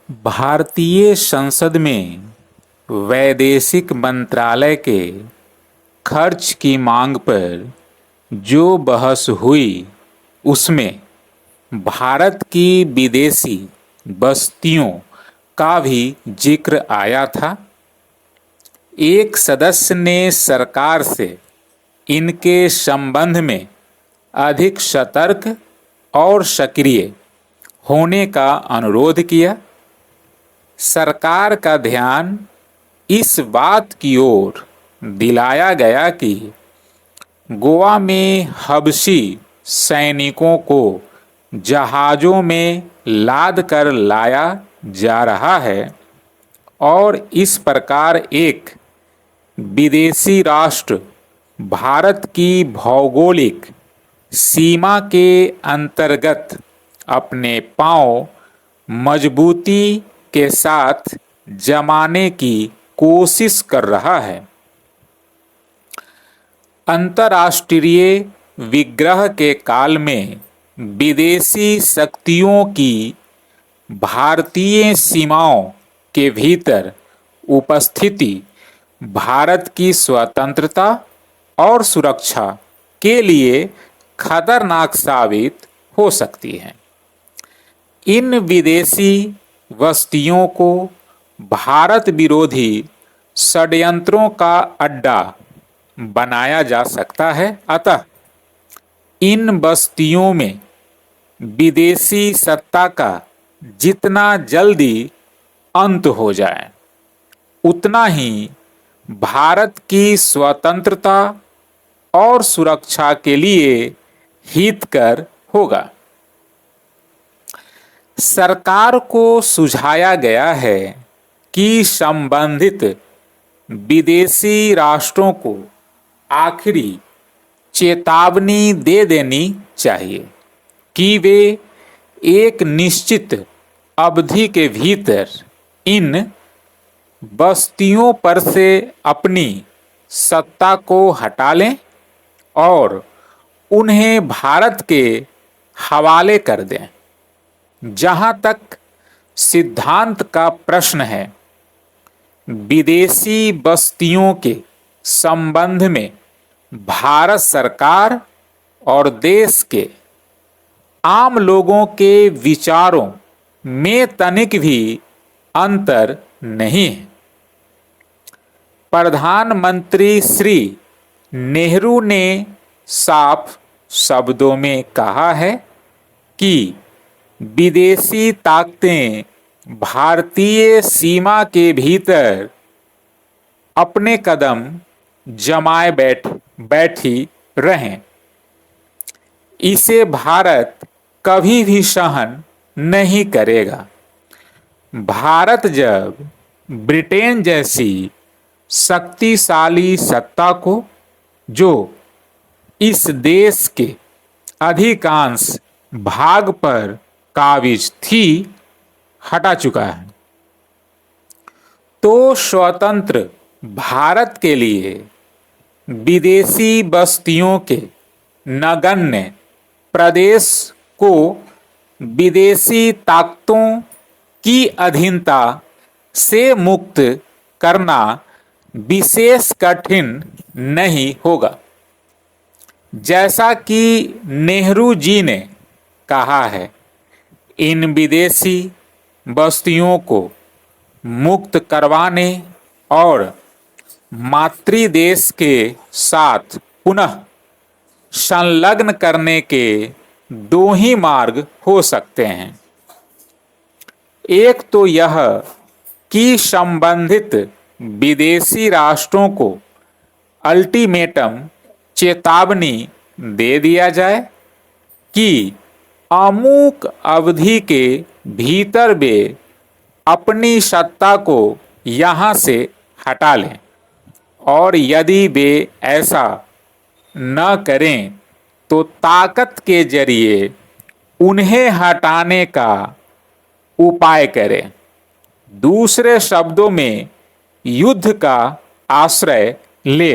भारतीय संसद में वैदेशिक मंत्रालय के खर्च की मांग पर जो बहस हुई उसमें भारत की विदेशी बस्तियों का भी जिक्र आया था। एक सदस्य ने सरकार से इनके संबंध में अधिक सतर्क और सक्रिय होने का अनुरोध किया। सरकार का ध्यान इस बात की ओर दिलाया गया कि गोवा में हबशी सैनिकों को जहाज़ों में लाद कर लाया जा रहा है और इस प्रकार एक विदेशी राष्ट्र भारत की भौगोलिक सीमा के अंतर्गत अपने पांव मजबूती के साथ जमाने की कोशिश कर रहा है। अंतर्राष्ट्रीय विग्रह के काल में विदेशी शक्तियों की भारतीय सीमाओं के भीतर उपस्थिति भारत की स्वतंत्रता और सुरक्षा के लिए खतरनाक साबित हो सकती है। इन विदेशी बस्तियों को भारत विरोधी षड्यंत्रों का अड्डा बनाया जा सकता है। अतः इन बस्तियों में विदेशी सत्ता का जितना जल्दी अंत हो जाए उतना ही भारत की स्वतंत्रता और सुरक्षा के लिए हितकर होगा। सरकार को सुझाया गया है कि संबंधित विदेशी राष्ट्रों को आखिरी चेतावनी दे देनी चाहिए कि वे एक निश्चित अवधि के भीतर इन बस्तियों पर से अपनी सत्ता को हटा लें और उन्हें भारत के हवाले कर दें। जहां तक सिद्धांत का प्रश्न है, विदेशी बस्तियों के संबंध में भारत सरकार और देश के आम लोगों के विचारों में तनिक भी अंतर नहीं है। प्रधानमंत्री श्री नेहरू ने साफ शब्दों में कहा है कि विदेशी ताकतें भारतीय सीमा के भीतर अपने कदम जमाए बैठी रहें। इसे भारत कभी भी सहन नहीं करेगा। भारत जब ब्रिटेन जैसी शक्तिशाली सत्ता को, जो इस देश के अधिकांश भाग पर काबिज थी, हटा चुका है, तो स्वतंत्र भारत के लिए विदेशी बस्तियों के नगण्य प्रदेश को विदेशी ताकतों की अधीनता से मुक्त करना विशेष कठिन नहीं होगा। जैसा कि नेहरू जी ने कहा है, इन विदेशी बस्तियों को मुक्त करवाने और मातृदेश के साथ पुनः संलग्न करने के दो ही मार्ग हो सकते हैं। एक तो यह कि संबंधित विदेशी राष्ट्रों को अल्टीमेटम चेतावनी दे दिया जाए कि अमुक अवधि के भीतर वे अपनी सत्ता को यहाँ से हटा लें, और यदि वे ऐसा न करें तो ताकत के जरिए उन्हें हटाने का उपाय करें। दूसरे शब्दों में युद्ध का आश्रय ले।